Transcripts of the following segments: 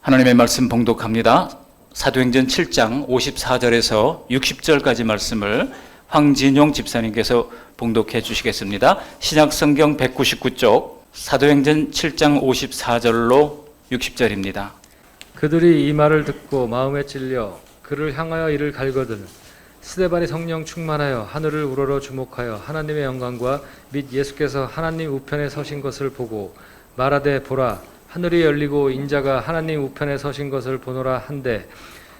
하나님의 말씀 봉독합니다. 사도행전 7장 54절에서 60절까지 말씀을 황진용 집사님께서 봉독해 주시겠습니다. 신약성경 199쪽 사도행전 7장 54절로 60절입니다. 그들이 이 말을 듣고 마음에 찔려 그를 향하여 이를 갈거든 스데반이 성령 충만하여 하늘을 우러러 주목하여 하나님의 영광과 및 예수께서 하나님 우편에 서신 것을 보고 말하되 보라 하늘이 열리고 인자가 하나님 우편에 서신 것을 보노라 한데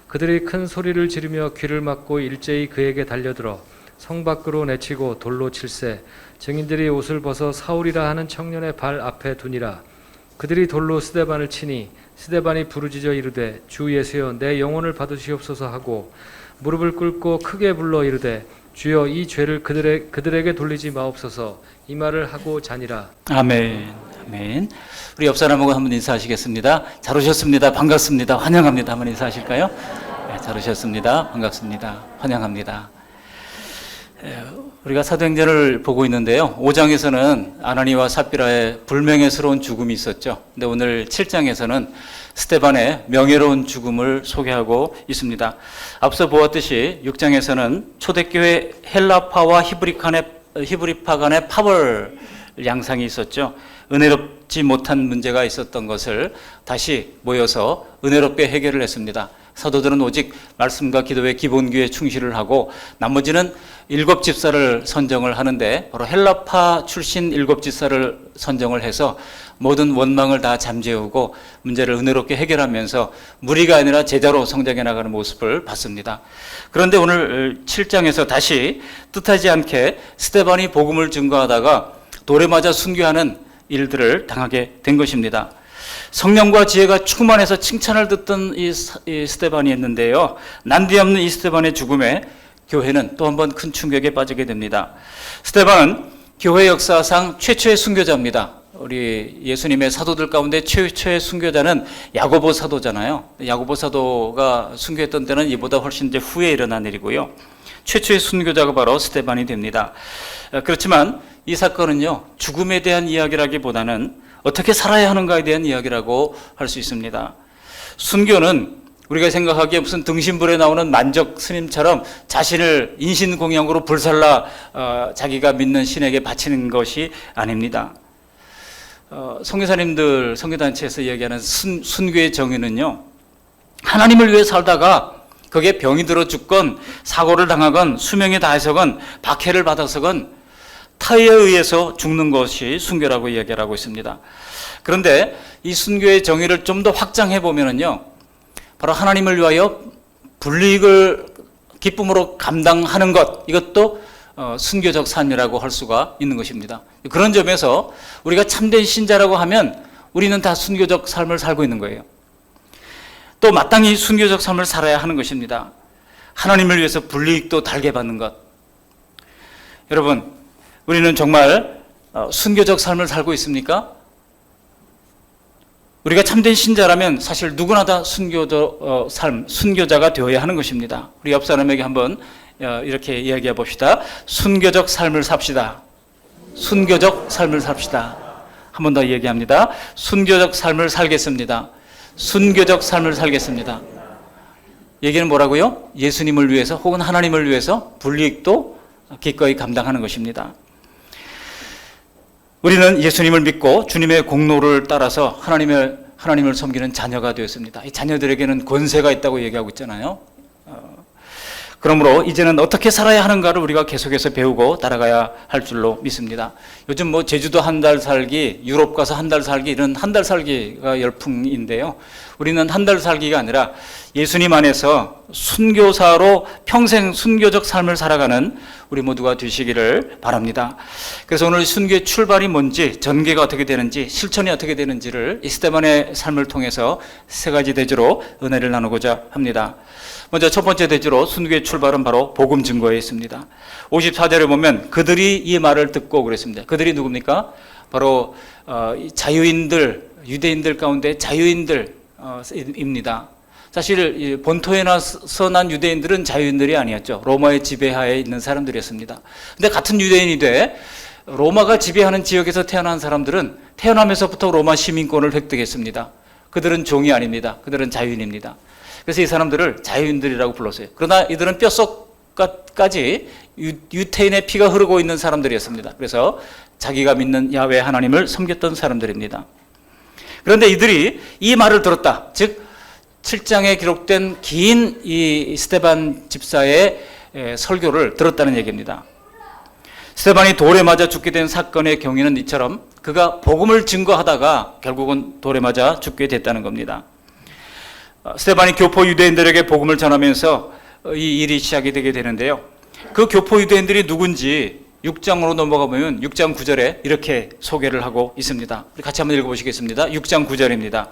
그들이 큰 소리를 지르며 귀를 막고 일제히 그에게 달려들어 성 밖으로 내치고 돌로 칠세 증인들이 옷을 벗어 사울이라 하는 청년의 발 앞에 두니라. 그들이 돌로 스데반을 치니 스데반이 부르짖어 이르되 주 예수여 내 영혼을 받으시옵소서 하고 무릎을 꿇고 크게 불러 이르되 주여 이 죄를 그들에게 돌리지 마옵소서. 이 말을 하고 자니라. 아멘. 아멘. 우리 옆 사람하고 한번 인사하시겠습니다. 잘 오셨습니다. 반갑습니다. 환영합니다. 한번 인사하실까요? 네, 잘 오셨습니다. 반갑습니다. 환영합니다. 우리가 사도행전을 보고 있는데요. 5장에서는 아나니와 삽비라의 불명예스러운 죽음이 있었죠. 근데 오늘 7장에서는 스데반의 명예로운 죽음을 소개하고 있습니다. 앞서 보았듯이 6장에서는 초대교회 헬라파와 히브리파 간의 파벌 양상이 있었죠. 은혜롭지 못한 문제가 있었던 것을 다시 모여서 은혜롭게 해결을 했습니다. 사도들은 오직 말씀과 기도의 기본기에 충실을 하고 나머지는 7집사를 선정을 하는데 바로 헬라파 출신 7집사를 선정을 해서 모든 원망을 다 잠재우고 문제를 은혜롭게 해결하면서 무리가 아니라 제자로 성장해 나가는 모습을 봤습니다. 그런데 오늘 7장에서 다시 뜻하지 않게 스데반이 복음을 증거하다가 돌에 맞아 순교하는 일들을 당하게 된 것입니다. 성령과 지혜가 충만해서 칭찬을 듣던 이 스데반이 있는데요. 난데없는 이 스데반의 죽음에 교회는 또 한 번 큰 충격에 빠지게 됩니다. 스데반은 교회 역사상 최초의 순교자입니다. 우리 예수님의 사도들 가운데 최초의 순교자는 야고보 사도잖아요. 야고보 사도가 순교했던 때는 이보다 훨씬 이제 후에 일어난 일이고요. 최초의 순교자가 바로 스데반이 됩니다. 그렇지만 이 사건은요, 죽음에 대한 이야기라기보다는 어떻게 살아야 하는가에 대한 이야기라고 할 수 있습니다. 순교는 우리가 생각하기에 무슨 등신불에 나오는 만적 스님처럼 자신을 인신공양으로 불살라 자기가 믿는 신에게 바치는 것이 아닙니다. 선교사님들 선교단체에서 이야기하는 순교의 정의는요, 하나님을 위해 살다가 거기에 병이 들어 죽건 사고를 당하건 수명에 다해서건 박해를 받아서건 타에 의해서 죽는 것이 순교라고 이야기를 하고 있습니다. 그런데 이 순교의 정의를 좀 더 확장해 보면은요, 바로 하나님을 위하여 불이익을 기쁨으로 감당하는 것, 이것도 순교적 삶이라고 할 수가 있는 것입니다. 그런 점에서 우리가 참된 신자라고 하면 우리는 다 순교적 삶을 살고 있는 거예요. 또 마땅히 순교적 삶을 살아야 하는 것입니다. 하나님을 위해서 불이익도 달게 받는 것. 여러분, 우리는 정말 순교적 삶을 살고 있습니까? 우리가 참된 신자라면 사실 누구나 다 순교자가 되어야 하는 것입니다. 우리 옆 사람에게 한번 이렇게 이야기해 봅시다. 순교적 삶을 삽시다. 순교적 삶을 삽시다. 한 번 더 얘기합니다. 순교적 삶을 살겠습니다. 순교적 삶을 살겠습니다. 얘기는 뭐라고요? 예수님을 위해서 혹은 하나님을 위해서 불이익도 기꺼이 감당하는 것입니다. 우리는 예수님을 믿고 주님의 공로를 따라서 하나님을 섬기는 자녀가 되었습니다. 이 자녀들에게는 권세가 있다고 얘기하고 있잖아요. 그러므로 이제는 어떻게 살아야 하는가를 우리가 계속해서 배우고 따라가야 할 줄로 믿습니다. 요즘 뭐 제주도 한 달 살기, 유럽 가서 한 달 살기, 이런 한 달 살기가 열풍인데요. 우리는 한 달 살기가 아니라 예수님 안에서 순교사로 평생 순교적 삶을 살아가는 우리 모두가 되시기를 바랍니다. 그래서 오늘 순교의 출발이 뭔지, 전개가 어떻게 되는지, 실천이 어떻게 되는지를 이 스데반의 삶을 통해서 세 가지 대주로 은혜를 나누고자 합니다. 먼저 첫 번째 대주로 순교의 출발은 바로 복음 증거에 있습니다. 54절에 보면 그들이 이 말을 듣고 그랬습니다. 그들이 누굽니까? 바로 자유인들, 유대인들 가운데 자유인들입니다. 사실 본토에 나서 난 유대인들은 자유인들이 아니었죠. 로마의 지배하에 있는 사람들이었습니다. 근데 같은 유대인이 돼 로마가 지배하는 지역에서 태어난 사람들은 태어나면서부터 로마 시민권을 획득했습니다. 그들은 종이 아닙니다. 그들은 자유인입니다. 그래서 이 사람들을 자유인들이라고 불렀어요. 그러나 이들은 뼛속까지 유태인의 피가 흐르고 있는 사람들이었습니다. 그래서 자기가 믿는 야훼 하나님을 섬겼던 사람들입니다. 그런데 이들이 이 말을 들었다. 즉 7장에 기록된 긴 이 스데반 집사의 설교를 들었다는 얘기입니다. 스데반이 돌에 맞아 죽게 된 사건의 경위는 이처럼 그가 복음을 증거하다가 결국은 돌에 맞아 죽게 됐다는 겁니다. 스데반이 교포 유대인들에게 복음을 전하면서 이 일이 시작이 되게 되는데요. 그 교포 유대인들이 누군지 6장으로 넘어가 보면 6장 9절에 이렇게 소개를 하고 있습니다. 우리 같이 한번 읽어보시겠습니다. 6장 9절입니다.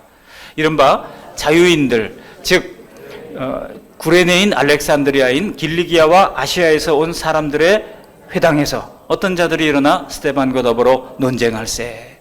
이른바 자유인들, 즉 구레네인 알렉산드리아인 길리기아와 아시아에서 온 사람들의 회당에서 어떤 자들이 일어나 스데반과 더불어 논쟁할세.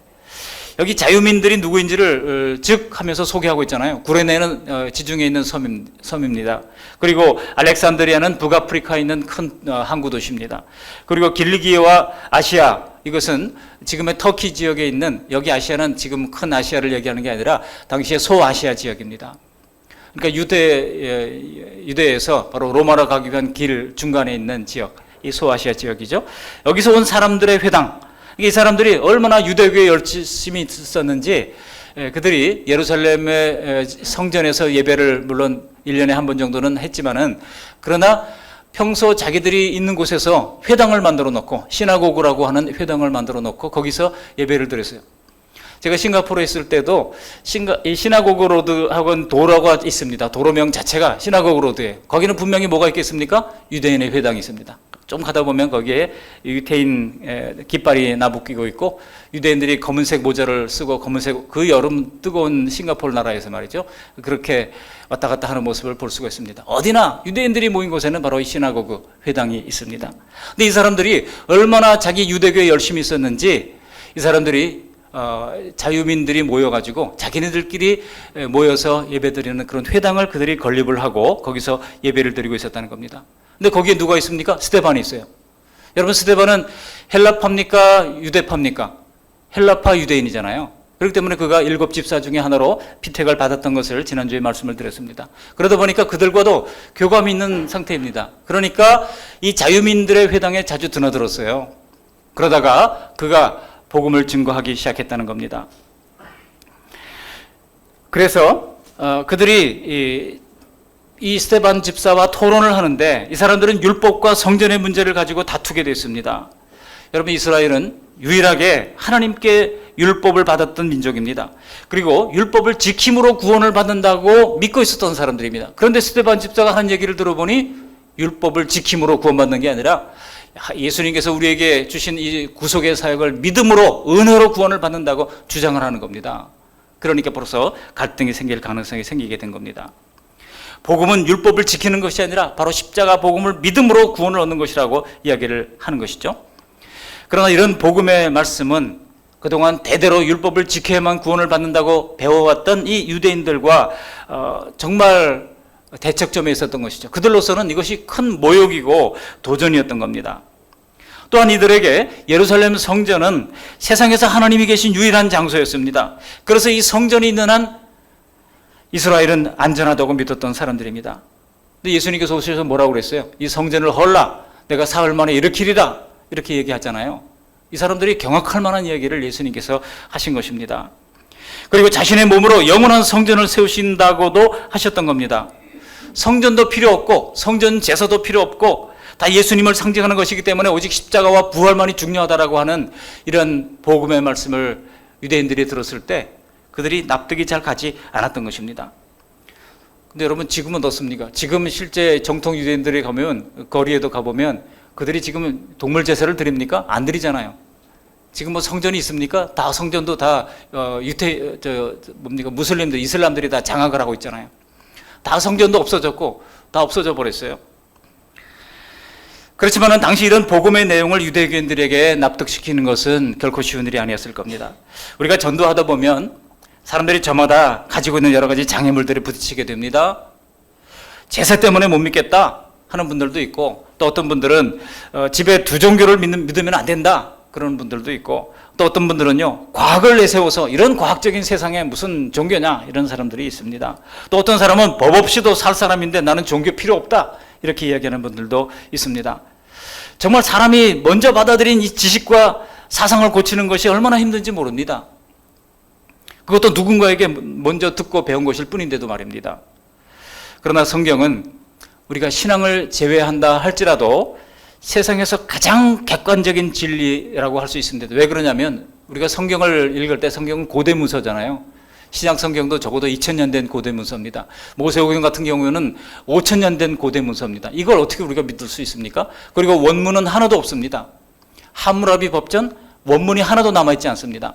여기 자유민들이 누구인지를 즉 하면서 소개하고 있잖아요. 구레네는 지중해에 있는 섬입니다. 그리고 알렉산드리아는 북아프리카에 있는 큰 항구 도시입니다. 그리고 길리기아와 아시아, 이것은 지금의 터키 지역에 있는, 여기 아시아는 지금 큰 아시아를 얘기하는 게 아니라 당시의 소아시아 지역입니다. 그러니까 유대에서 바로 로마로 가기 위한 길 중간에 있는 지역, 이 소아시아 지역이죠. 여기서 온 사람들의 회당, 이 사람들이 얼마나 유대교에 열심히 있었는지, 그들이 예루살렘의 성전에서 예배를 물론 1년에 한 번 정도는 했지만은, 그러나 평소 자기들이 있는 곳에서 회당을 만들어 놓고, 시나고그라고 하는 회당을 만들어 놓고 거기서 예배를 드렸어요. 제가 싱가포르에 있을 때도 이 시나고그 로드 학원 도로가 있습니다. 도로명 자체가 시나고그 로드예요. 거기는 분명히 뭐가 있겠습니까? 유대인의 회당이 있습니다. 좀 가다 보면 거기에 유태인 깃발이 나부끼고 있고, 유대인들이 검은색 모자를 쓰고 검은색, 그 여름 뜨거운 싱가포르 나라에서 말이죠, 그렇게 왔다 갔다 하는 모습을 볼 수가 있습니다. 어디나 유대인들이 모인 곳에는 바로 이 시나고그 회당이 있습니다. 근데 이 사람들이 얼마나 자기 유대교에 열심히 있었는지, 이 사람들이 자유민들이 모여가지고 자기네들끼리 모여서 예배드리는 그런 회당을 그들이 건립을 하고 거기서 예배를 드리고 있었다는 겁니다. 근데 거기에 누가 있습니까? 스데반이 있어요. 여러분, 스데반은 헬라파입니까? 유대파입니까? 헬라파 유대인이잖아요. 그렇기 때문에 그가 7 집사 중에 하나로 피택을 받았던 것을 지난주에 말씀을 드렸습니다. 그러다 보니까 그들과도 교감이 있는 상태입니다. 그러니까 이 자유민들의 회당에 자주 드나들었어요. 그러다가 그가 복음을 증거하기 시작했다는 겁니다. 그래서 그들이 이 스데반 집사와 토론을 하는데, 이 사람들은 율법과 성전의 문제를 가지고 다투게 됐습니다. 여러분, 이스라엘은 유일하게 하나님께 율법을 받았던 민족입니다. 그리고 율법을 지킴으로 구원을 받는다고 믿고 있었던 사람들입니다. 그런데 스데반 집사가 한 얘기를 들어보니 율법을 지킴으로 구원받는 게 아니라 예수님께서 우리에게 주신 이 구속의 사역을 믿음으로, 은혜로 구원을 받는다고 주장을 하는 겁니다. 그러니까 벌써 갈등이 생길 가능성이 생기게 된 겁니다. 복음은 율법을 지키는 것이 아니라 바로 십자가 복음을 믿음으로 구원을 얻는 것이라고 이야기를 하는 것이죠. 그러나 이런 복음의 말씀은 그동안 대대로 율법을 지켜야만 구원을 받는다고 배워왔던 이 유대인들과 정말 대척점에 있었던 것이죠. 그들로서는 이것이 큰 모욕이고 도전이었던 겁니다. 또한 이들에게 예루살렘 성전은 세상에서 하나님이 계신 유일한 장소였습니다. 그래서 이 성전이 있는 한 이스라엘은 안전하다고 믿었던 사람들입니다. 근데 예수님께서 오셔서 뭐라고 그랬어요? 이 성전을 헐라, 내가 사흘 만에 일으키리라, 이렇게 얘기하잖아요. 이 사람들이 경악할 만한 이야기를 예수님께서 하신 것입니다. 그리고 자신의 몸으로 영원한 성전을 세우신다고도 하셨던 겁니다. 성전도 필요 없고 성전 제사도 필요 없고 다 예수님을 상징하는 것이기 때문에 오직 십자가와 부활만이 중요하다라고 하는 이런 복음의 말씀을 유대인들이 들었을 때 그들이 납득이 잘 가지 않았던 것입니다. 근데 여러분, 지금은 어떻습니까? 지금 실제 정통 유대인들이 가면, 거리에도 가보면 그들이 지금 동물 제사를 드립니까? 안 드리잖아요. 지금 뭐 성전이 있습니까? 다 성전도 다 무슬림들, 이슬람들이 다 장악을 하고 있잖아요. 다 성전도 없어졌고 다 없어져 버렸어요. 그렇지만은 당시 이런 복음의 내용을 유대교인들에게 납득시키는 것은 결코 쉬운 일이 아니었을 겁니다. 우리가 전도하다 보면 사람들이 저마다 가지고 있는 여러 가지 장애물들이 부딪히게 됩니다. 제사 때문에 못 믿겠다 하는 분들도 있고, 또 어떤 분들은 집에 두 종교를 믿으면 안 된다, 그런 분들도 있고, 또 어떤 분들은요, 과학을 내세워서 이런 과학적인 세상에 무슨 종교냐, 이런 사람들이 있습니다. 또 어떤 사람은 법 없이도 살 사람인데 나는 종교 필요 없다, 이렇게 이야기하는 분들도 있습니다. 정말 사람이 먼저 받아들인 이 지식과 사상을 고치는 것이 얼마나 힘든지 모릅니다. 그것도 누군가에게 먼저 듣고 배운 것일 뿐인데도 말입니다. 그러나 성경은 우리가 신앙을 제외한다 할지라도 세상에서 가장 객관적인 진리라고 할 수 있습니다. 왜 그러냐면 우리가 성경을 읽을 때 성경은 고대 문서잖아요. 신약 성경도 적어도 2000년 된 고대 문서입니다. 모세오경 같은 경우에는 5000년 된 고대 문서입니다. 이걸 어떻게 우리가 믿을 수 있습니까? 그리고 원문은 하나도 없습니다. 함무라비 법전 원문이 하나도 남아있지 않습니다.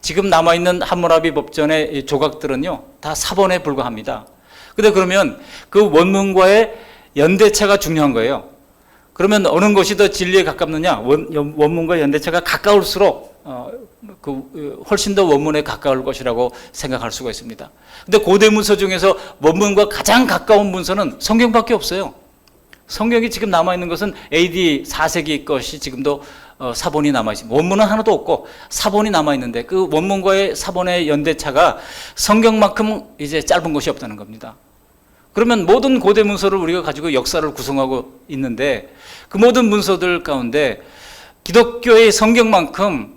지금 남아있는 함무라비 법전의 조각들은요, 다 사본에 불과합니다. 근데 그러면 그 원문과의 연대차가 중요한 거예요. 그러면 어느 것이 더 진리에 가깝느냐? 원문과 연대차가 가까울수록 훨씬 더 원문에 가까울 것이라고 생각할 수가 있습니다. 근데 고대 문서 중에서 원문과 가장 가까운 문서는 성경밖에 없어요. 성경이 지금 남아있는 것은 AD 4세기 것이 지금도 사본이 남아있습니다. 원문은 하나도 없고 사본이 남아있는데 그 원문과의 사본의 연대차가 성경만큼 이제 짧은 것이 없다는 겁니다. 그러면 모든 고대 문서를 우리가 가지고 역사를 구성하고 있는데 그 모든 문서들 가운데 기독교의 성경만큼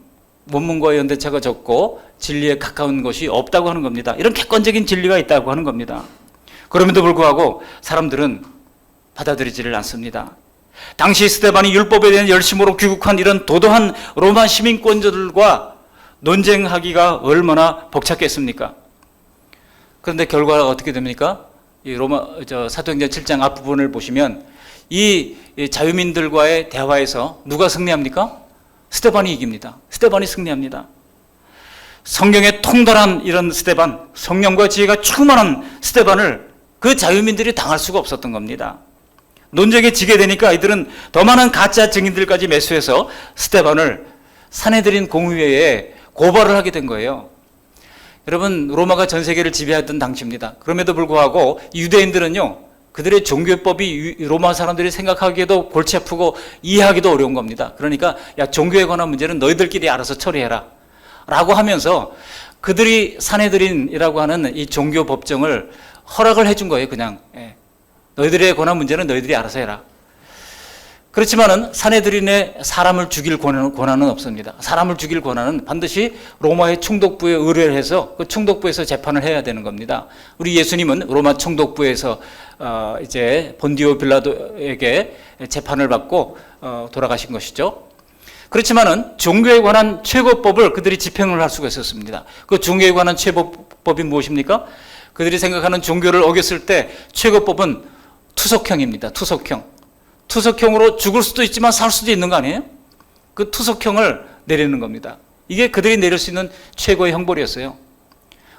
원문과의 연대차가 적고 진리에 가까운 것이 없다고 하는 겁니다. 이런 객관적인 진리가 있다고 하는 겁니다. 그럼에도 불구하고 사람들은 받아들이지를 않습니다. 당시 스데반이 율법에 대한 열심으로 귀국한 이런 도도한 로마 시민권자들과 논쟁하기가 얼마나 벅찼겠습니까? 그런데 결과가 어떻게 됩니까? 이 사도행전 7장 앞부분을 보시면 이 자유민들과의 대화에서 누가 승리합니까? 스데반이 이깁니다. 스데반이 승리합니다. 성경에 통달한 이런 스데반, 성령과 지혜가 충만한 스데반을 그 자유민들이 당할 수가 없었던 겁니다. 논쟁에 지게 되니까 이들은 더 많은 가짜 증인들까지 매수해서 스데반을 사내들인 공의회에 고발을 하게 된 거예요. 여러분, 로마가 전 세계를 지배하던 당시입니다. 그럼에도 불구하고 유대인들은요, 그들의 종교법이 로마 사람들이 생각하기에도 골치 아프고 이해하기도 어려운 겁니다. 그러니까 야, 종교에 관한 문제는 너희들끼리 알아서 처리해라 라고 하면서 그들이 사내들인이라고 하는 이 종교 법정을 허락을 해준 거예요. 그냥 너희들에 관한 문제는 너희들이 알아서 해라. 그렇지만은 사내들인의 사람을 죽일 권한은 없습니다. 사람을 죽일 권한은 반드시 로마의 총독부에 의뢰를 해서 그 총독부에서 재판을 해야 되는 겁니다. 우리 예수님은 로마 총독부에서 이제 본디오 빌라도에게 재판을 받고 돌아가신 것이죠. 그렇지만은 종교에 관한 최고법을 그들이 집행을 할 수가 있었습니다. 그 종교에 관한 최고법이 무엇입니까? 그들이 생각하는 종교를 어겼을 때 최고법은 투석형입니다. 투석형으로 죽을 수도 있지만 살 수도 있는 거 아니에요? 그 투석형을 내리는 겁니다. 이게 그들이 내릴 수 있는 최고의 형벌이었어요.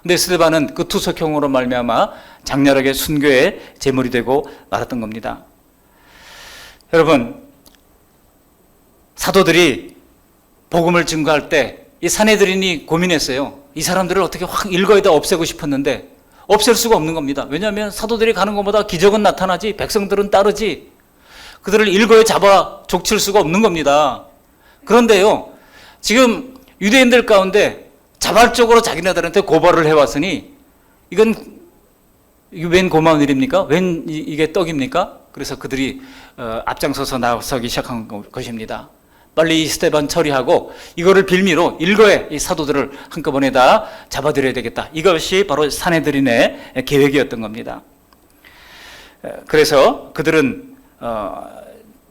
근데 스데반은 그 투석형으로 말미암아 장렬하게 순교의 제물이 되고 말았던 겁니다. 여러분, 사도들이 복음을 증거할 때 이 사내들인이 고민했어요. 이 사람들을 어떻게 확 일거에다 없애고 싶었는데 없앨 수가 없는 겁니다. 왜냐하면 사도들이 가는 것보다 기적은 나타나지 백성들은 따르지 그들을 일거에 잡아 족칠 수가 없는 겁니다. 그런데요, 지금 유대인들 가운데 자발적으로 자기네들한테 고발을 해왔으니 이게 웬 고마운 일입니까? 웬 이게 떡입니까? 그래서 그들이 앞장서서 나서기 시작한 것입니다. 빨리 이 스데반 처리하고 이거를 빌미로 일거에 이 사도들을 한꺼번에 다 잡아들여야 되겠다. 이것이 바로 사내들인의 계획이었던 겁니다. 그래서 그들은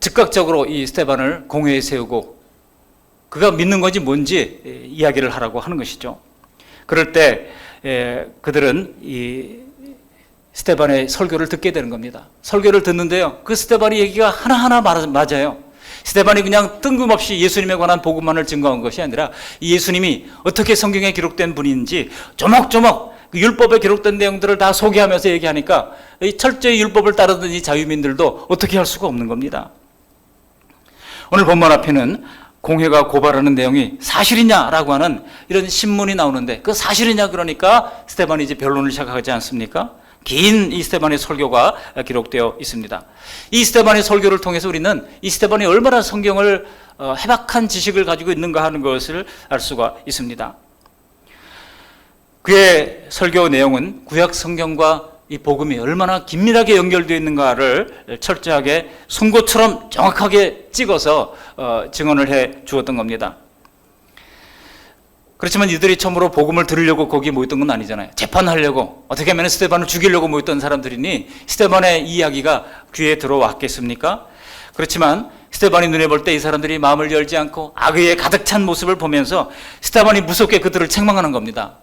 즉각적으로 이 스데반을 공회에 세우고 그가 믿는 건지 뭔지 이야기를 하라고 하는 것이죠. 그럴 때 그들은 이 스데반의 설교를 듣게 되는 겁니다. 설교를 듣는데요, 그 스데반의 얘기가 하나하나 맞아요. 스데반이 그냥 뜬금없이 예수님에 관한 복음만을 증거한 것이 아니라 이 예수님이 어떻게 성경에 기록된 분인지 조목조목 그 율법에 기록된 내용들을 다 소개하면서 얘기하니까 이 철저히 율법을 따르던 이 자유민들도 어떻게 할 수가 없는 겁니다. 오늘 본문 앞에는 공회가 고발하는 내용이 사실이냐라고 하는 이런 신문이 나오는데 그 사실이냐 그러니까 스데반이 이제 변론을 시작하지 않습니까? 긴 이 스데반의 설교가 기록되어 있습니다. 이 스데반의 설교를 통해서 우리는 이 스데반이 얼마나 성경을 해박한 지식을 가지고 있는가 하는 것을 알 수가 있습니다. 그의 설교 내용은 구약 성경과 이 복음이 얼마나 긴밀하게 연결되어 있는가를 철저하게 송곳처럼 정확하게 찍어서 증언을 해 주었던 겁니다. 그렇지만 이들이 처음으로 복음을 들으려고 거기에 모였던 건 아니잖아요. 재판하려고, 어떻게 하면 스데반을 죽이려고 모였던 사람들이니 스데반의 이야기가 귀에 들어왔겠습니까? 그렇지만 스데반이 눈에 볼 때 이 사람들이 마음을 열지 않고 악의에 가득 찬 모습을 보면서 스데반이 무섭게 그들을 책망하는 겁니다.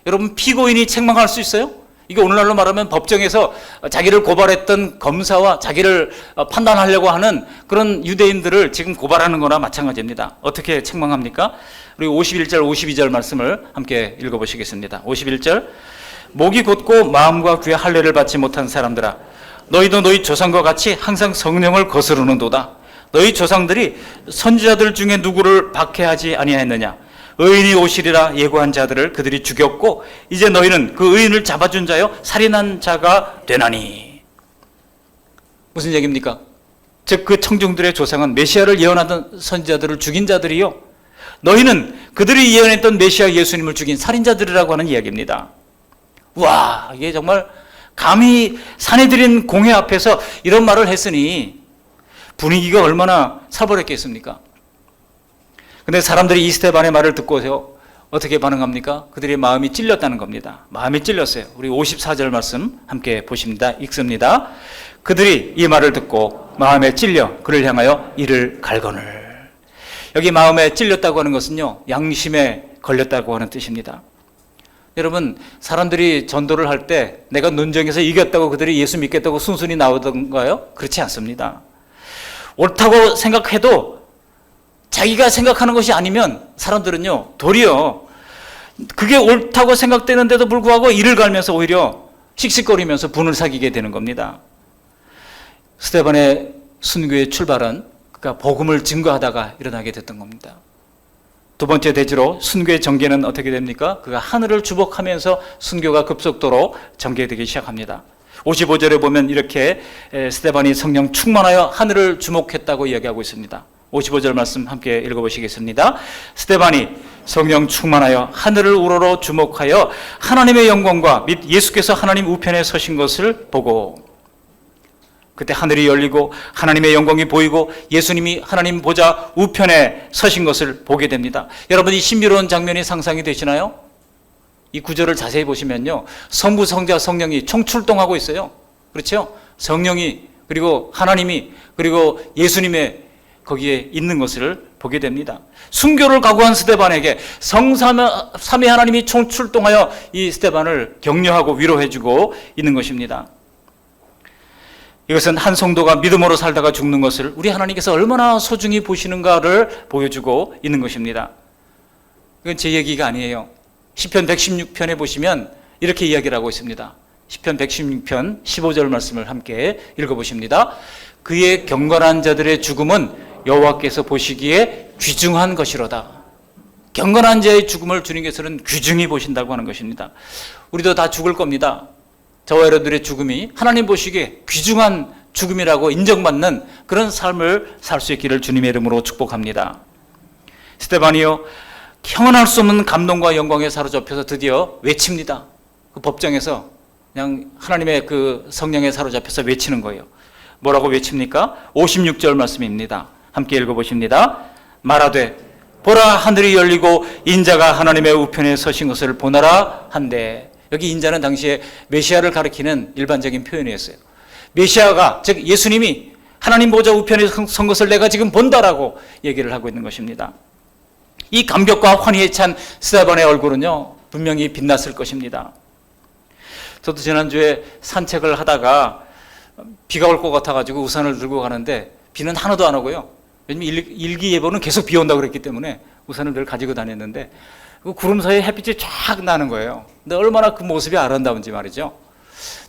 여러분, 피고인이 책망할 수 있어요? 이게 오늘날로 말하면 법정에서 자기를 고발했던 검사와 자기를 판단하려고 하는 그런 유대인들을 지금 고발하는 거나 마찬가지입니다. 어떻게 책망합니까? 우리 51절, 52절 말씀을 함께 읽어보시겠습니다. 51절, 목이 곧고 마음과 귀에 할례를 받지 못한 사람들아, 너희도 너희 조상과 같이 항상 성령을 거스르는도다. 너희 조상들이 선지자들 중에 누구를 박해하지 아니하였느냐? 의인이 오시리라 예고한 자들을 그들이 죽였고 이제 너희는 그 의인을 잡아준 자여 살인한 자가 되나니. 무슨 얘기입니까? 즉 그 청중들의 조상은 메시아를 예언하던 선지자들을 죽인 자들이요, 너희는 그들이 예언했던 메시아 예수님을 죽인 살인자들이라고 하는 이야기입니다. 와, 이게 정말 감히 사내들인 공회 앞에서 이런 말을 했으니 분위기가 얼마나 살벌했겠습니까? 근데 사람들이 이 스데반의 말을 듣고서 어떻게 반응합니까? 그들의 마음이 찔렸다는 겁니다. 마음이 찔렸어요. 우리 54절 말씀 함께 보십니다. 읽습니다. 그들이 이 말을 듣고 마음에 찔려 그를 향하여 이를 갈거늘. 여기 마음에 찔렸다고 하는 것은요, 양심에 걸렸다고 하는 뜻입니다. 여러분, 사람들이 전도를 할 때 내가 논쟁에서 이겼다고 그들이 예수 믿겠다고 순순히 나오던가요? 그렇지 않습니다. 옳다고 생각해도 자기가 생각하는 것이 아니면 사람들은요, 도리어 그게 옳다고 생각되는데도 불구하고 이를 갈면서 오히려 씩씩거리면서 분을 사귀게 되는 겁니다. 스데반의 순교의 출발은 그가 복음을 증거하다가 일어나게 됐던 겁니다. 두 번째 대지로 순교의 전개는 어떻게 됩니까? 그가 하늘을 주목하면서 순교가 급속도로 전개되기 시작합니다. 55절에 보면 이렇게 스데반이 성령 충만하여 하늘을 주목했다고 이야기하고 있습니다. 55절 말씀 함께 읽어보시겠습니다. 스데반이 성령 충만하여 하늘을 우러러 주목하여 하나님의 영광과 및 예수께서 하나님 우편에 서신 것을 보고, 그때 하늘이 열리고 하나님의 영광이 보이고 예수님이 하나님 보좌 우편에 서신 것을 보게 됩니다. 여러분, 이 신비로운 장면이 상상이 되시나요? 이 구절을 자세히 보시면요, 성부, 성자, 성령이 총출동하고 있어요. 그렇죠? 성령이, 그리고 하나님이, 그리고 예수님의 거기에 있는 것을 보게 됩니다. 순교를 각오한 스데반에게 성삼위 하나님이 총출동하여 이 스데반을 격려하고 위로해주고 있는 것입니다. 이것은 한 성도가 믿음으로 살다가 죽는 것을 우리 하나님께서 얼마나 소중히 보시는가를 보여주고 있는 것입니다. 이건 제 얘기가 아니에요. 시편 116편에 보시면 이렇게 이야기를 하고 있습니다. 시편 116편 15절 말씀을 함께 읽어보십니다. 그의 경건한 자들의 죽음은 여호와께서 보시기에 귀중한 것이로다. 경건한 자의 죽음을 주님께서는 귀중히 보신다고 하는 것입니다. 우리도 다 죽을 겁니다. 저와 여러분들의 죽음이 하나님 보시기에 귀중한 죽음이라고 인정받는 그런 삶을 살 수 있기를 주님의 이름으로 축복합니다. 스데반이요, 형언할 수 없는 감동과 영광에 사로잡혀서 드디어 외칩니다. 그 법정에서 그냥 하나님의 그 성령에 사로잡혀서 외치는 거예요. 뭐라고 외칩니까? 56절 말씀입니다. 함께 읽어보십니다. 말하되 보라, 하늘이 열리고 인자가 하나님의 우편에 서신 것을 보나라 한데. 여기 인자는 당시에 메시아를 가리키는 일반적인 표현이었어요. 메시아가, 즉 예수님이 하나님 보좌 우편에 선 것을 내가 지금 본다라고 얘기를 하고 있는 것입니다. 이 감격과 환희에 찬 스데반의 얼굴은요, 분명히 빛났을 것입니다. 저도 지난주에 산책을 하다가 비가 올 것 같아가지고 우산을 들고 가는데 비는 하나도 안 오고요. 요즘 일기예보는 계속 비 온다고 그랬기 때문에 우산을 늘 가지고 다녔는데 그 구름 사이에 햇빛이 쫙 나는 거예요. 근데 얼마나 그 모습이 아름다운지 말이죠.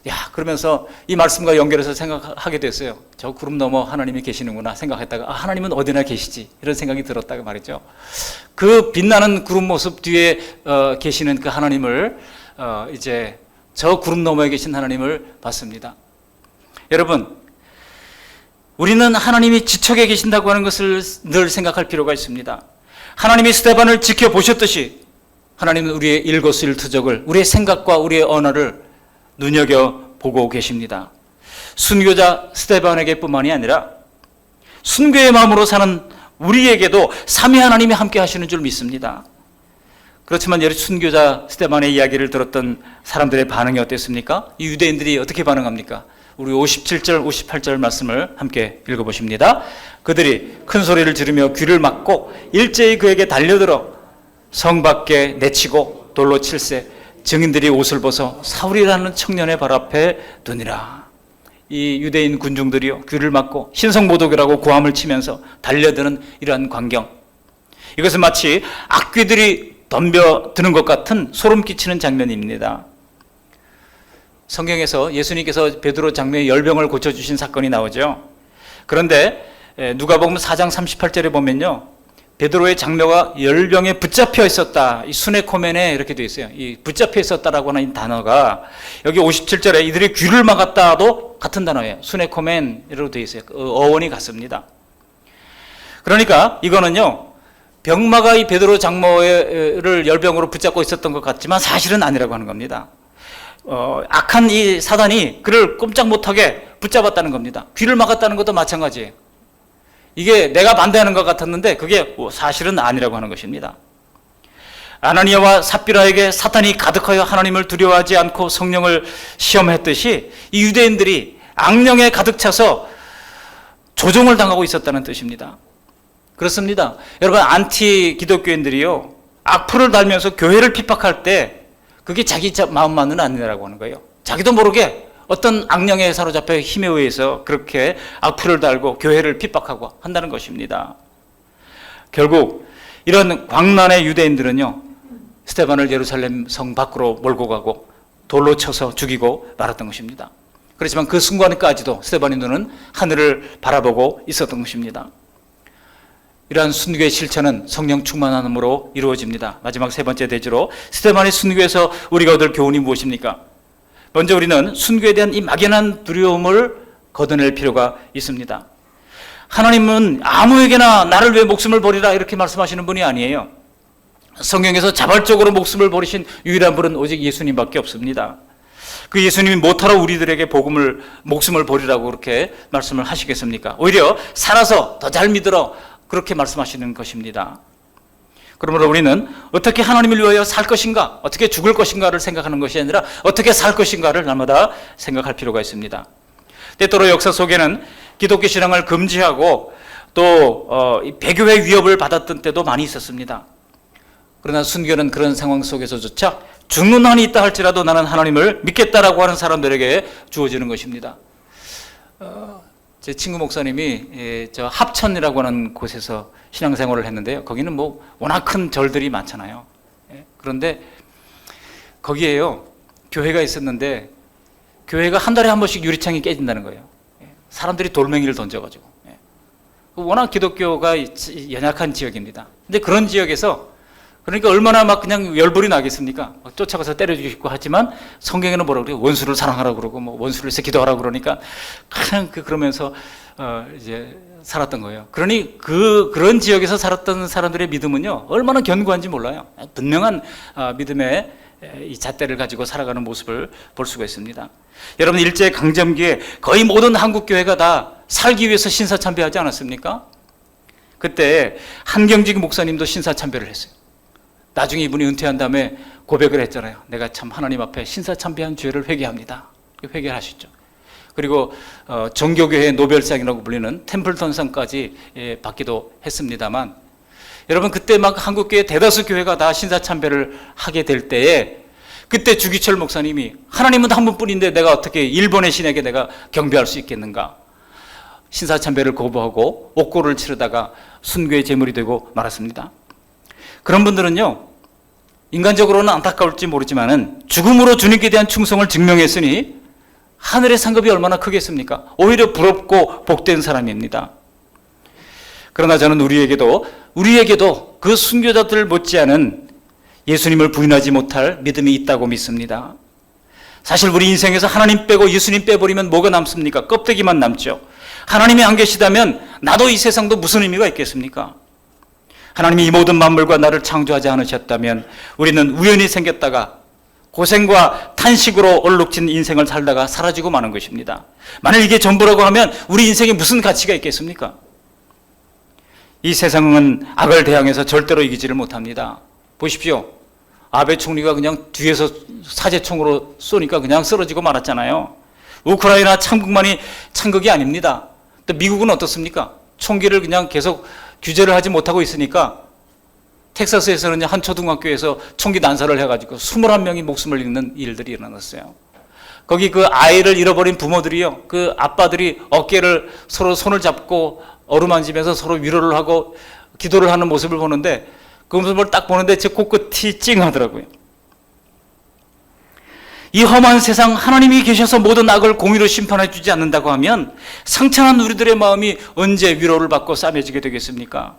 야, 그러면서 이 말씀과 연결해서 생각하게 됐어요. 저 구름 너머 하나님이 계시는구나 생각했다가, 아, 하나님은 어디나 계시지, 이런 생각이 들었다가 말이죠. 그 빛나는 구름 모습 뒤에 계시는 그 하나님을 이제 저 구름 너머에 계신 하나님을 봤습니다. 여러분, 우리는 하나님이 지척에 계신다고 하는 것을 늘 생각할 필요가 있습니다. 하나님이 스데반을 지켜보셨듯이 하나님은 우리의 일거수일투족을, 우리의 생각과 우리의 언어를 눈여겨보고 계십니다. 순교자 스데반에게 뿐만이 아니라 순교의 마음으로 사는 우리에게도 삼위 하나님이 함께 하시는 줄 믿습니다. 그렇지만 여러 순교자 스데반의 이야기를 들었던 사람들의 반응이 어땠습니까? 이 유대인들이 어떻게 반응합니까? 우리 57절, 58절 말씀을 함께 읽어보십니다. 그들이 큰 소리를 지르며 귀를 막고 일제히 그에게 달려들어 성 밖에 내치고 돌로 칠세, 증인들이 옷을 벗어 사울이라는 청년의 발 앞에 두니라. 이 유대인 군중들이요, 귀를 막고 신성모독이라고 고함을 치면서 달려드는 이러한 광경, 이것은 마치 악귀들이 덤벼드는 것 같은 소름 끼치는 장면입니다. 성경에서 예수님께서 베드로 장로의 열병을 고쳐주신 사건이 나오죠. 그런데 누가복음 4장 38절에 보면요, 베드로의 장로가 열병에 붙잡혀 있었다. 이 수네코멘에 이렇게 되어 있어요. 이 붙잡혀 있었다라고 하는 이 단어가 여기 57절에 이들이 귀를 막았다도 같은 단어예요. 수네코멘으로 되어 있어요. 어원이 같습니다. 그러니까 이거는요, 병마가 이 베드로 장로를 열병으로 붙잡고 있었던 것 같지만 사실은 아니라고 하는 겁니다. 악한 이 사단이 그를 꼼짝 못하게 붙잡았다는 겁니다. 귀를 막았다는 것도 마찬가지예요. 이게 내가 반대하는 것 같았는데 그게 사실은 아니라고 하는 것입니다. 아나니아와 삽비라에게 사탄이 가득하여 하나님을 두려워하지 않고 성령을 시험했듯이 이 유대인들이 악령에 가득 차서 조종을 당하고 있었다는 뜻입니다. 그렇습니다. 여러분, 안티 기독교인들이요, 악플을 달면서 교회를 핍박할 때 그게 자기 마음만은 아니라고 하는 거예요. 자기도 모르게 어떤 악령에 사로잡혀 힘에 의해서 그렇게 악플을 달고 교회를 핍박하고 한다는 것입니다. 결국 이런 광란의 유대인들은요, 스데반을 예루살렘 성 밖으로 몰고 가고 돌로 쳐서 죽이고 말았던 것입니다. 그렇지만 그 순간까지도 스데반의 눈은 하늘을 바라보고 있었던 것입니다. 이러한 순교의 실천은 성령 충만함으로 이루어집니다. 마지막 세 번째 대지로 스데반의 순교에서 우리가 얻을 교훈이 무엇입니까? 먼저 우리는 순교에 대한 이 막연한 두려움을 걷어낼 필요가 있습니다. 하나님은 아무에게나 나를 위해 목숨을 버리라 이렇게 말씀하시는 분이 아니에요. 성경에서 자발적으로 목숨을 버리신 유일한 분은 오직 예수님밖에 없습니다. 그 예수님이 못하러 우리들에게 목숨을 버리라고 그렇게 말씀을 하시겠습니까? 오히려 살아서 더 잘 믿으러 그렇게 말씀하시는 것입니다. 그러므로 우리는 어떻게 하나님을 위하여 살 것인가, 어떻게 죽을 것인가를 생각하는 것이 아니라 어떻게 살 것인가를 날마다 생각할 필요가 있습니다. 때때로 역사 속에는 기독교 신앙을 금지하고 또 배교의 위협을 받았던 때도 많이 있었습니다. 그러나 순교는 그런 상황 속에서조차 죽는 한이 있다 할지라도 나는 하나님을 믿겠다라고 하는 사람들에게 주어지는 것입니다. 제 친구 목사님이 저 합천이라고 하는 곳에서 신앙생활을 했는데요. 거기는 뭐 워낙 큰 절들이 많잖아요. 그런데 거기에요, 교회가 있었는데 교회가 한 달에 한 번씩 유리창이 깨진다는 거예요. 사람들이 돌멩이를 던져가지고. 워낙 기독교가 연약한 지역입니다. 근데 그런 지역에서, 그러니까 얼마나 막 그냥 열불이 나겠습니까? 막 쫓아가서 때려주고 하지만 성경에는 뭐라고 그래요? 원수를 사랑하라고 그러고 뭐 원수를 위해서 기도하라고 그러니까 그냥 그러면서 이제 살았던 거예요. 그러니 그런 지역에서 살았던 사람들의 믿음은요, 얼마나 견고한지 몰라요. 분명한 믿음의 이 잣대를 가지고 살아가는 모습을 볼 수가 있습니다. 여러분, 일제 강점기에 거의 모든 한국 교회가 다 살기 위해서 신사참배하지 않았습니까? 그때 한경직 목사님도 신사참배를 했어요. 나중에 이분이 은퇴한 다음에 고백을 했잖아요. 내가 참 하나님 앞에 신사참배한 죄를 회개합니다. 회개를 하셨죠. 그리고 종교교회의 노벨상이라고 불리는 템플턴상까지 받기도 했습니다만, 여러분, 그때 막 한국교회 대다수 교회가 다 신사참배를 하게 될 때에 그때 주기철 목사님이 하나님은 한 분뿐인데 내가 어떻게 일본의 신에게 내가 경배할 수 있겠는가, 신사참배를 거부하고 옥고를 치르다가 순교의 제물이 되고 말았습니다. 그런 분들은요, 인간적으로는 안타까울지 모르지만은 죽음으로 주님께 대한 충성을 증명했으니 하늘의 상급이 얼마나 크겠습니까? 오히려 부럽고 복된 사람입니다. 그러나 저는 우리에게도 그 순교자들 못지않은 예수님을 부인하지 못할 믿음이 있다고 믿습니다. 사실 우리 인생에서 하나님 빼고 예수님 빼버리면 뭐가 남습니까? 껍데기만 남죠. 하나님이 안 계시다면 나도 이 세상도 무슨 의미가 있겠습니까? 하나님이 이 모든 만물과 나를 창조하지 않으셨다면 우리는 우연히 생겼다가 고생과 탄식으로 얼룩진 인생을 살다가 사라지고 마는 것입니다. 만일 이게 전부라고 하면 우리 인생에 무슨 가치가 있겠습니까? 이 세상은 악을 대항해서 절대로 이기지를 못합니다. 보십시오. 아베 총리가 그냥 뒤에서 사제총으로 쏘니까 그냥 쓰러지고 말았잖아요. 우크라이나 참국만이 참극이 아닙니다. 또 미국은 어떻습니까? 총기를 그냥 계속 규제를 하지 못하고 있으니까 텍사스에서는 한 초등학교에서 총기 난사를 해가지고 21명이 목숨을 잃는 일들이 일어났어요. 거기 그 아이를 잃어버린 부모들이요, 그 아빠들이 어깨를 서로 손을 잡고 어루만지면서 서로 위로를 하고 기도를 하는 모습을 보는데 그 모습을 딱 보는데 제 코끝이 찡하더라고요. 이 험한 세상 하나님이 계셔서 모든 악을 공의로 심판해 주지 않는다고 하면 상처난 우리들의 마음이 언제 위로를 받고 싸매지게 되겠습니까?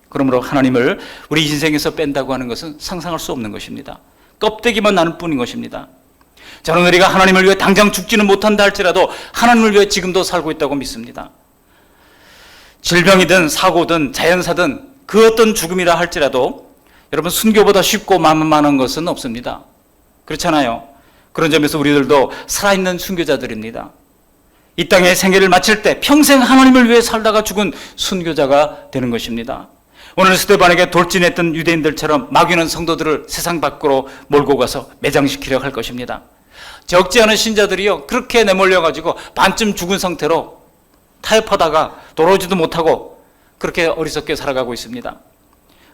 그러므로 하나님을 우리 인생에서 뺀다고 하는 것은 상상할 수 없는 것입니다. 껍데기만 나눌 뿐인 것입니다. 저는 우리가 하나님을 위해 당장 죽지는 못한다 할지라도 하나님을 위해 지금도 살고 있다고 믿습니다. 질병이든 사고든 자연사든 그 어떤 죽음이라 할지라도 여러분 순교보다 쉽고 만만한 것은 없습니다. 그렇잖아요. 그런 점에서 우리들도 살아있는 순교자들입니다. 이 땅에 생애를 마칠 때 평생 하나님을 위해 살다가 죽은 순교자가 되는 것입니다. 오늘 스데반에게 돌진했던 유대인들처럼 마귀는 성도들을 세상 밖으로 몰고 가서 매장시키려 할 것입니다. 적지 않은 신자들이요, 그렇게 내몰려가지고 반쯤 죽은 상태로 타협하다가 돌아오지도 못하고 그렇게 어리석게 살아가고 있습니다.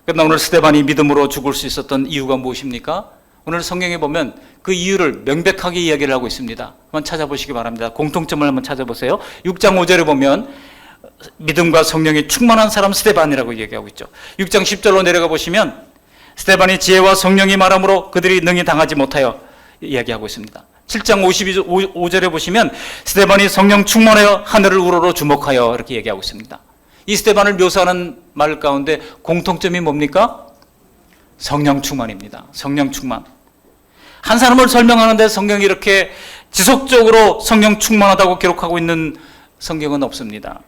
그러나 오늘 스데반이 믿음으로 죽을 수 있었던 이유가 무엇입니까? 오늘 성경에 보면 그 이유를 명백하게 이야기를 하고 있습니다. 한번 찾아보시기 바랍니다. 공통점을 한번 찾아보세요. 6장 5절에 보면 믿음과 성령이 충만한 사람 스데반이라고 얘기하고 있죠. 6장 10절로 내려가 보시면 스데반이 지혜와 성령이 말함으로 그들이 능히 당하지 못하여 이야기하고 있습니다. 7장 55절에 보시면 스데반이 성령 충만하여 하늘을 우러러 주목하여 이렇게 얘기하고 있습니다. 이 스데반을 묘사하는 말 가운데 공통점이 뭡니까? 성령 충만입니다. 성령 충만. 한 사람을 설명하는데 성경이 이렇게 지속적으로 성령 충만하다고 기록하고 있는 성경은 없습니다.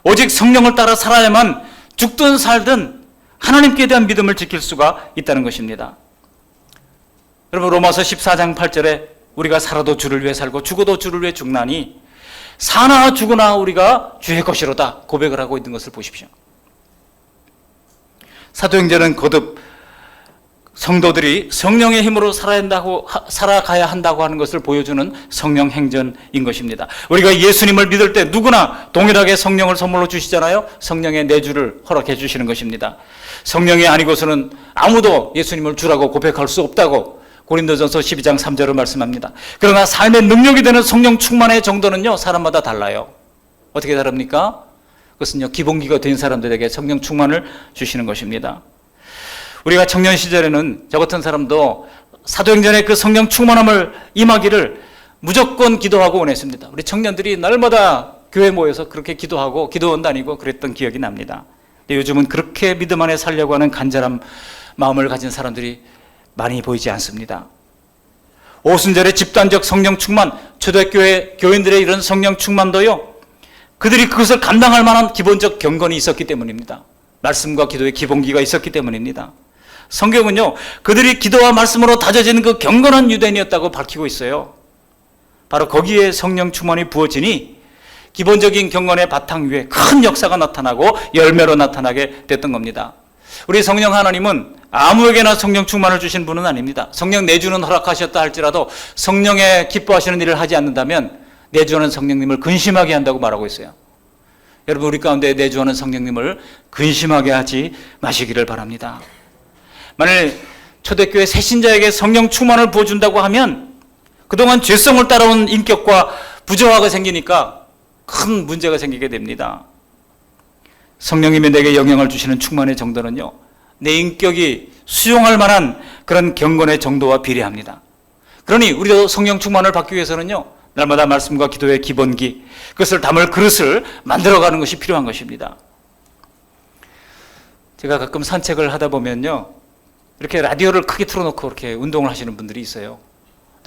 오직 성령을 따라 살아야만 죽든 살든 하나님께 대한 믿음을 지킬 수가 있다는 것입니다. 여러분 로마서 14장 8절에 우리가 살아도 주를 위해 살고 죽어도 주를 위해 죽나니 사나 죽으나 우리가 주의 것이로다 고백을 하고 있는 것을 보십시오. 사도행전은 거듭 성도들이 성령의 힘으로 살아가야 한다고 하는 것을 보여주는 성령 행전인 것입니다. 우리가 예수님을 믿을 때 누구나 동일하게 성령을 선물로 주시잖아요. 성령의 내주를 허락해 주시는 것입니다. 성령이 아니고서는 아무도 예수님을 주라고 고백할 수 없다고 고린도전서 12장 3절을 말씀합니다. 그러나 삶의 능력이 되는 성령 충만의 정도는요, 사람마다 달라요. 어떻게 다릅니까? 그것은요, 기본기가 된 사람들에게 성령 충만을 주시는 것입니다. 우리가 청년 시절에는 저 같은 사람도 사도행전의 그 성령 충만함을 임하기를 무조건 기도하고 원했습니다. 우리 청년들이 날마다 교회 모여서 그렇게 기도하고 기도원 다니고 그랬던 기억이 납니다. 근데 요즘은 그렇게 믿음 안에 살려고 하는 간절한 마음을 가진 사람들이 많이 보이지 않습니다. 오순절의 집단적 성령 충만, 초대교회 교인들의 이런 성령 충만도요, 그들이 그것을 감당할 만한 기본적 경건이 있었기 때문입니다. 말씀과 기도의 기본기가 있었기 때문입니다. 성경은요, 그들이 기도와 말씀으로 다져진 그 경건한 유대인이었다고 밝히고 있어요. 바로 거기에 성령 충만이 부어지니 기본적인 경건의 바탕 위에 큰 역사가 나타나고 열매로 나타나게 됐던 겁니다. 우리 성령 하나님은 아무에게나 성령 충만을 주신 분은 아닙니다. 성령 내주는 허락하셨다 할지라도 성령의 기뻐하시는 일을 하지 않는다면 내주하는 성령님을 근심하게 한다고 말하고 있어요. 여러분, 우리 가운데 내주하는 성령님을 근심하게 하지 마시기를 바랍니다. 만일 초대교회 새신자에게 성령 충만을 부어준다고 하면 그동안 죄성을 따라온 인격과 부조화가 생기니까 큰 문제가 생기게 됩니다. 성령님이 내게 영향을 주시는 충만의 정도는요, 내 인격이 수용할 만한 그런 경건의 정도와 비례합니다. 그러니 우리도 성령 충만을 받기 위해서는요, 날마다 말씀과 기도의 기본기, 그것을 담을 그릇을 만들어가는 것이 필요한 것입니다. 제가 가끔 산책을 하다 보면요, 이렇게 라디오를 크게 틀어놓고 이렇게 운동을 하시는 분들이 있어요.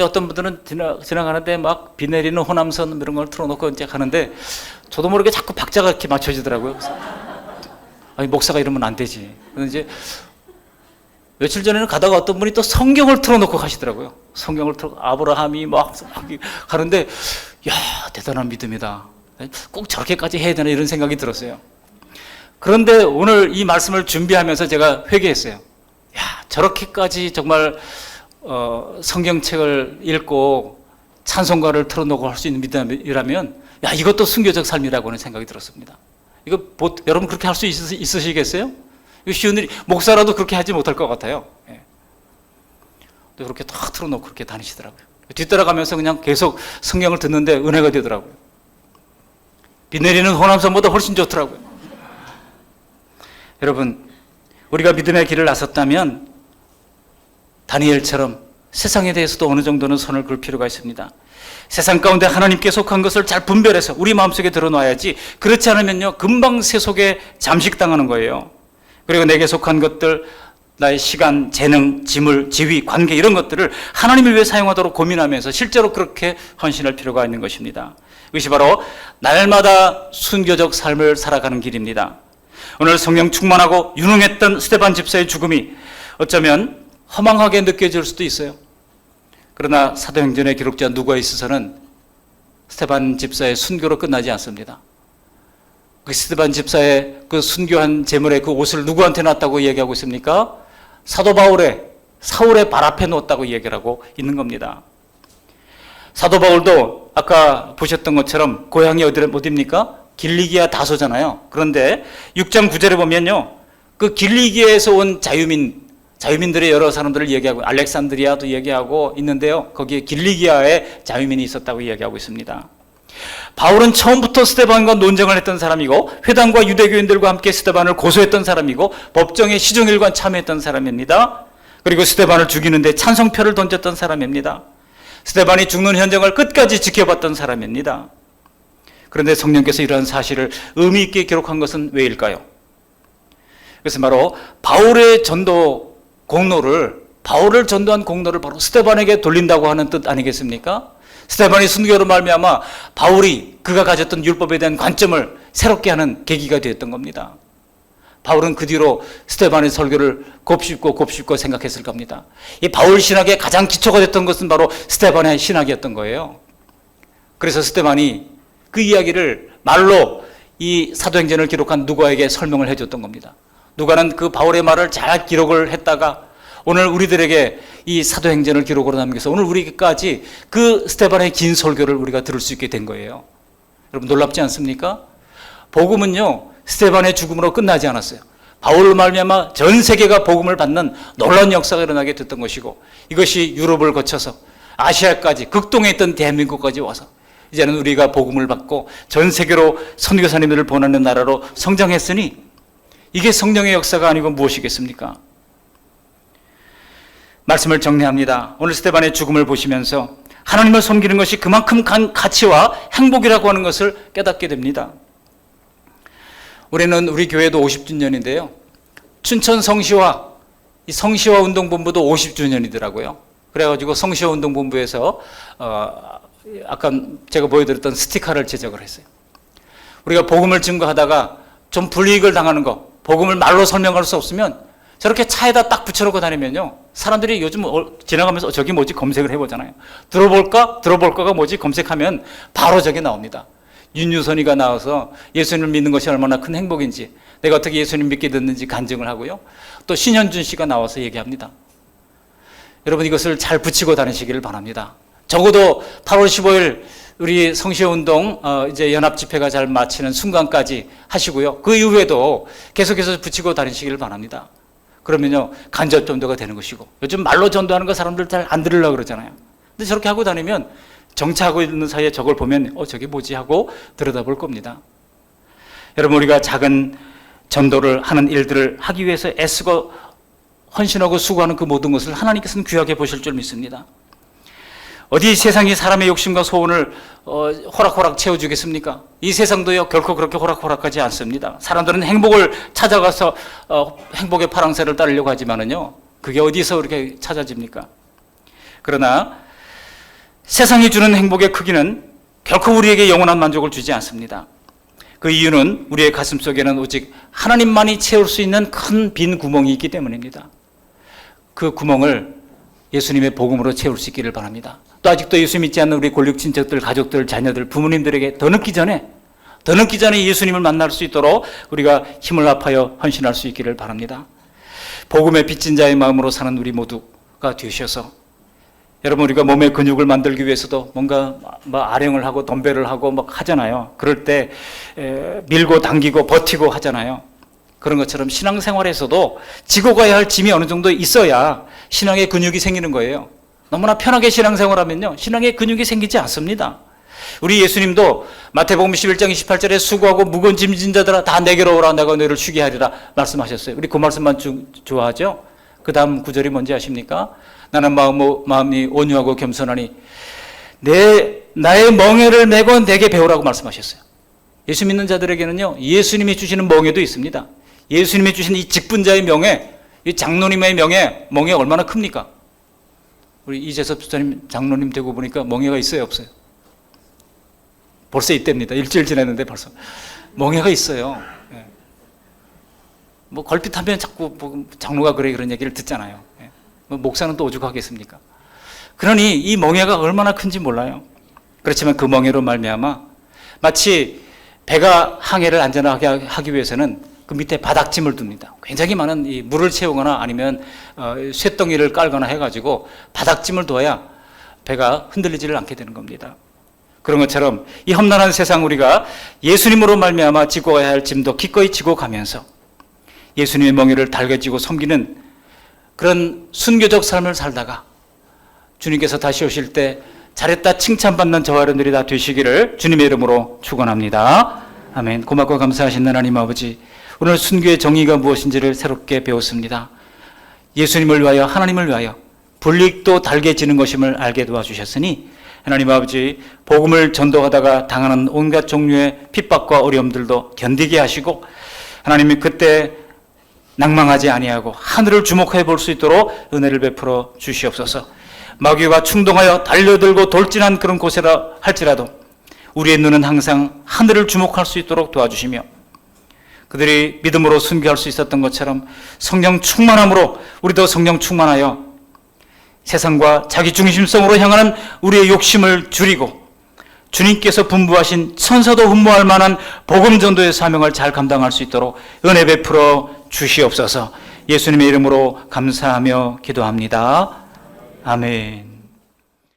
근데 어떤 분들은 지나가는데 막 비 내리는 호남선 이런 걸 틀어놓고 이제 가는데 저도 모르게 자꾸 박자가 이렇게 맞춰지더라고요. 그래서 아니, 목사가 이러면 안 되지. 그런데 이제 며칠 전에는 가다가 어떤 분이 또 성경을 틀어놓고 가시더라고요. 성경을 틀어 아브라함이 막 가는데 야, 대단한 믿음이다. 꼭 저렇게까지 해야 되나 이런 생각이 들었어요. 그런데 오늘 이 말씀을 준비하면서 제가 회개했어요. 야, 저렇게까지 정말 성경책을 읽고 찬송가를 틀어놓고 할 수 있는 믿음이라면 야, 이것도 순교적 삶이라고 하는 생각이 들었습니다. 이거 여러분 그렇게 할 수 있으시겠어요? 이거 쉬운 일이, 목사라도 그렇게 하지 못할 것 같아요. 예. 그렇게 탁 틀어놓고 그렇게 다니시더라고요. 뒤따라가면서 그냥 계속 성경을 듣는데 은혜가 되더라고요. 비 내리는 호남선보다 훨씬 좋더라고요. 여러분, 우리가 믿음의 길을 나섰다면 다니엘처럼 세상에 대해서도 어느 정도는 선을 그을 필요가 있습니다. 세상 가운데 하나님께 속한 것을 잘 분별해서 우리 마음속에 들어놔야지, 그렇지 않으면요 금방 세속에 잠식당하는 거예요. 그리고 내게 속한 것들, 나의 시간, 재능, 지물, 지위, 관계 이런 것들을 하나님을 위해 사용하도록 고민하면서 실제로 그렇게 헌신할 필요가 있는 것입니다. 이것이 바로 날마다 순교적 삶을 살아가는 길입니다. 오늘 성령 충만하고 유능했던 스데반 집사의 죽음이 어쩌면 허망하게 느껴질 수도 있어요. 그러나 사도행전의 기록자 누가에 있어서는 스데반 집사의 순교로 끝나지 않습니다. 그 스데반 집사의 그 순교한 제물의 그 옷을 누구한테 놨다고 얘기하고 있습니까? 사도 사울의 발 앞에 놓았다고 얘기를 하고 있는 겁니다. 사도 바울도 아까 보셨던 것처럼 고향이 어디입니까? 길리기아 다소잖아요. 그런데 6장 9절에 보면요, 그 길리기아에서 온 자유민들의 여러 사람들을 얘기하고, 알렉산드리아도 얘기하고 있는데요, 거기에 길리기아에 자유민이 있었다고 얘기하고 있습니다. 바울은 처음부터 스데반과 논쟁을 했던 사람이고, 회당과 유대교인들과 함께 스데반을 고소했던 사람이고, 법정에 시종일관 참여했던 사람입니다. 그리고 스데반을 죽이는데 찬성표를 던졌던 사람입니다. 스데반이 죽는 현장을 끝까지 지켜봤던 사람입니다. 그런데 성령께서 이러한 사실을 의미 있게 기록한 것은 왜일까요? 그래서 바로 바울의 전도 공로를, 바울을 전도한 공로를 바로 스데반에게 돌린다고 하는 뜻 아니겠습니까? 스데반이 순교로 말미암아 바울이 그가 가졌던 율법에 대한 관점을 새롭게 하는 계기가 되었던 겁니다. 바울은 그 뒤로 스데반의 설교를 곱씹고 생각했을 겁니다. 이 바울 신학의 가장 기초가 됐던 것은 바로 스데반의 신학이었던 거예요. 그래서 스데반이 그 이야기를 말로 이 사도행전을 기록한 누가에게 설명을 해줬던 겁니다. 누가는 그 바울의 말을 잘 기록을 했다가 오늘 우리들에게 이 사도행전을 기록으로 남겨서 오늘 우리까지 그 스데반의 긴 설교를 우리가 들을 수 있게 된 거예요. 여러분 놀랍지 않습니까? 복음은요 스데반의 죽음으로 끝나지 않았어요. 바울로 말미암아 전 세계가 복음을 받는 놀라운 역사가 일어나게 됐던 것이고, 이것이 유럽을 거쳐서 아시아까지, 극동에 있던 대한민국까지 와서 이제는 우리가 복음을 받고 전 세계로 선교사님들을 보내는 나라로 성장했으니, 이게 성령의 역사가 아니고 무엇이겠습니까? 말씀을 정리합니다. 오늘 스데반의 죽음을 보시면서 하나님을 섬기는 것이 그만큼 가치와 행복이라고 하는 것을 깨닫게 됩니다. 올해는 우리 교회도 50주년인데요. 춘천 성시화, 이 성시화 운동본부도 50주년이더라고요. 그래가지고 성시화 운동본부에서 아까 제가 보여드렸던 스티커를 제작을 했어요. 우리가 복음을 증거하다가 좀 불이익을 당하는 거, 복음을 말로 설명할 수 없으면 저렇게 차에다 딱 붙여놓고 다니면요, 사람들이 요즘 지나가면서 저기 뭐지 검색을 해보잖아요. 들어볼까가 뭐지 검색하면 바로 저게 나옵니다. 윤유선이가 나와서 예수님을 믿는 것이 얼마나 큰 행복인지, 내가 어떻게 예수님 믿게 됐는지 간증을 하고요. 또 신현준 씨가 나와서 얘기합니다. 여러분 이것을 잘 붙이고 다니시기를 바랍니다. 적어도 8월 15일 우리 성시운동 이제 연합 집회가 잘 마치는 순간까지 하시고요. 그 이후에도 계속해서 붙이고 다니시기를 바랍니다. 그러면요 간접 전도가 되는 것이고, 요즘 말로 전도하는 거 사람들 잘 안 들으려고 그러잖아요. 근데 저렇게 하고 다니면 정차하고 있는 사이에 저걸 보면 저게 뭐지 하고 들여다볼 겁니다. 여러분 우리가 작은 전도를 하는 일들을 하기 위해서 애쓰고 헌신하고 수고하는 그 모든 것을 하나님께서는 귀하게 보실 줄 믿습니다. 어디 세상이 사람의 욕심과 소원을 호락호락 채워주겠습니까? 이 세상도요 결코 그렇게 호락호락하지 않습니다. 사람들은 행복을 찾아가서 행복의 파랑새를 따르려고 하지만은요, 그게 어디서 그렇게 찾아집니까? 그러나 세상이 주는 행복의 크기는 결코 우리에게 영원한 만족을 주지 않습니다. 그 이유는 우리의 가슴 속에는 오직 하나님만이 채울 수 있는 큰 빈 구멍이 있기 때문입니다. 그 구멍을 예수님의 복음으로 채울 수 있기를 바랍니다. 또 아직도 예수 믿지 않는 우리 골육 친척들, 가족들, 자녀들, 부모님들에게 더 늦기 전에 예수님을 만날 수 있도록 우리가 힘을 합하여 헌신할 수 있기를 바랍니다. 복음의 빚진 자의 마음으로 사는 우리 모두가 되셔서 여러분, 우리가 몸의 근육을 만들기 위해서도 뭔가 아령을 하고 덤벨을 하고 막 하잖아요. 그럴 때 밀고 당기고 버티고 하잖아요. 그런 것처럼 신앙생활에서도 지고 가야 할 짐이 어느 정도 있어야 신앙의 근육이 생기는 거예요. 너무나 편하게 신앙생활하면요, 신앙의 근육이 생기지 않습니다. 우리 예수님도 마태복음 11장 28절에 수고하고 무거운 짐진 자들아 다 내게로 오라, 내가 너희를 쉬게 하리라 말씀하셨어요. 우리 그 말씀만 좋아하죠? 그 다음 구절이 뭔지 아십니까? 나는 마음이 온유하고 겸손하니 나의 멍에를 메고 내게 배우라고 말씀하셨어요. 예수 믿는 자들에게는요, 예수님이 주시는 멍에도 있습니다. 예수님이 주신 이 직분자의 명예, 이 장로님의 멍에 얼마나 큽니까? 우리 이재섭 수사님 장로님 되고 보니까 멍에가 있어요, 없어요? 벌써 있답니다. 일주일 지났는데 벌써 멍에가 있어요. 예. 뭐 걸핏하면 자꾸 장로가 그런 얘기를 듣잖아요. 예. 뭐 목사는 또 오죽하겠습니까? 그러니 이 멍에가 얼마나 큰지 몰라요. 그렇지만 그 멍에로 말미암아 마치 배가 항해를 안전하게 하기 위해서는 그 밑에 바닥짐을 둡니다. 굉장히 많은 이 물을 채우거나 아니면 쇳덩이를 깔거나 해가지고 바닥짐을 둬야 배가 흔들리지를 않게 되는 겁니다. 그런 것처럼 이 험난한 세상 우리가 예수님으로 말미암아 지고 가야 할 짐도 기꺼이 지고 가면서 예수님의 멍에를 달궈지고 섬기는 그런 순교적 삶을 살다가 주님께서 다시 오실 때 잘했다 칭찬받는 저와 여러분들이 다 되시기를 주님의 이름으로 축원합니다. 아멘. 고맙고 감사하신 하나님 아버지, 오늘 순교의 정의가 무엇인지를 새롭게 배웠습니다. 예수님을 위하여, 하나님을 위하여 불릭도 달개지는 것임을 알게 도와주셨으니 하나님 아버지, 복음을 전도하다가 당하는 온갖 종류의 핍박과 어려움들도 견디게 하시고 하나님이 그때 낭망하지 아니하고 하늘을 주목해 볼 수 있도록 은혜를 베풀어 주시옵소서. 마귀와 충동하여 달려들고 돌진한 그런 곳이라 할지라도 우리의 눈은 항상 하늘을 주목할 수 있도록 도와주시며 그들이 믿음으로 순교할 수 있었던 것처럼 성령 충만함으로 우리도 성령 충만하여 세상과 자기 중심성으로 향하는 우리의 욕심을 줄이고 주님께서 분부하신 천사도 흠모할 만한 복음 전도의 사명을 잘 감당할 수 있도록 은혜 베풀어 주시옵소서. 예수님의 이름으로 감사하며 기도합니다. 아멘.